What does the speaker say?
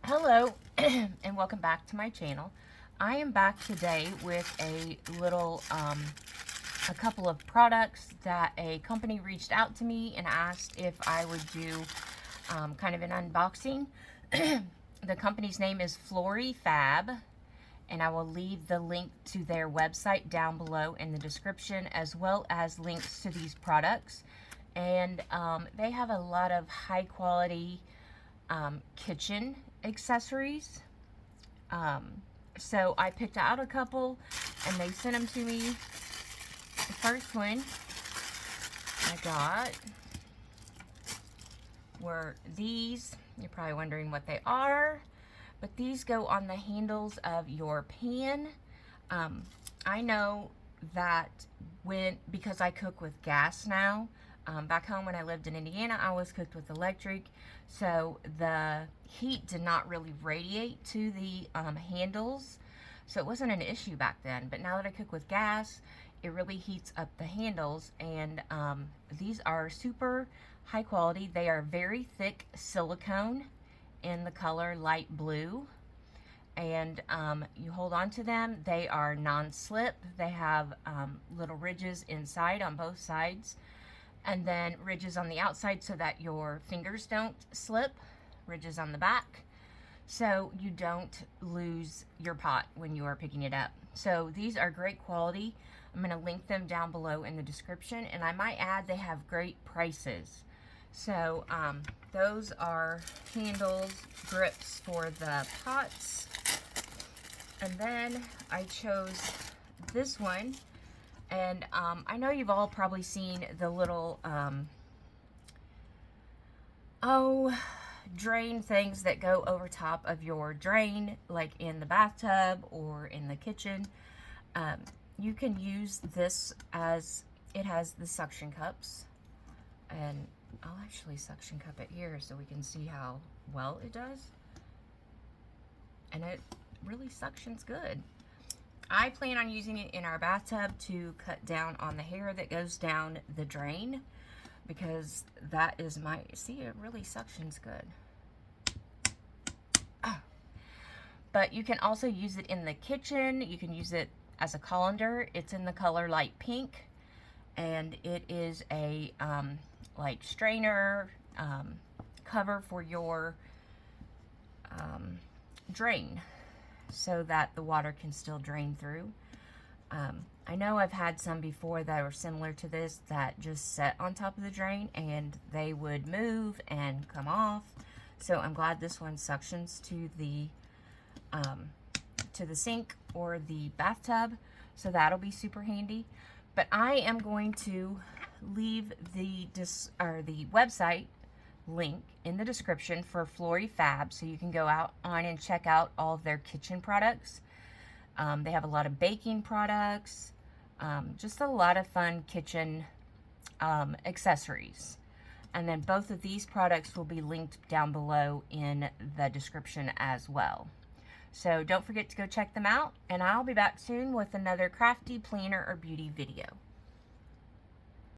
Hello and welcome back to my channel. I am back today with a couple of products that a company reached out to me and asked if I would do kind of an unboxing. The company's name is Floryfab, and I will leave the link to their website down below in the description, as well as links to these products. And they have a lot of high quality kitchen accessories. So I picked out a couple and they sent them to me. The first one I got were these. You're probably wondering what they are, but these go on the handles of your pan. I know that because I cook with gas now, back home when I lived in Indiana, I was cooked with electric, so the heat did not really radiate to the handles, so it wasn't an issue back then. But now that I cook with gas, it really heats up the handles, and these are super high quality. They are very thick silicone in the color light blue, and you hold on to them. They are non-slip. They have little ridges inside on both sides, and then ridges on the outside so that your fingers don't slip, ridges on the back, so you don't lose your pot when you are picking it up. So these are great quality. I'm going to link them down below in the description, and I might add they have great prices. So those are handles, grips for the pots, and then I chose this one. And I know you've all probably seen the little, drain things that go over top of your drain, like in the bathtub or in the kitchen. You can use this as, it has the suction cups. And I'll actually suction cup it here so we can see how well it does. And it really suctions good. I plan on using it in our bathtub to cut down on the hair that goes down the drain, because that is see, it really suctions good. Oh. But you can also use it in the kitchen. You can use it as a colander. It's in the color light pink, and it is a like strainer cover for your drain, so that the water can still drain through. I know I've had some before that were similar to this that just set on top of the drain and they would move and come off. So I'm glad this one suctions to the sink or the bathtub, so that'll be super handy. But I am going to leave the website link in the description for Floryfab, so you can go on and check out all of their kitchen products. They have a lot of baking products, just a lot of fun kitchen accessories. And then both of these products will be linked down below in the description as well. So don't forget to go check them out, and I'll be back soon with another crafty, planner, or beauty video.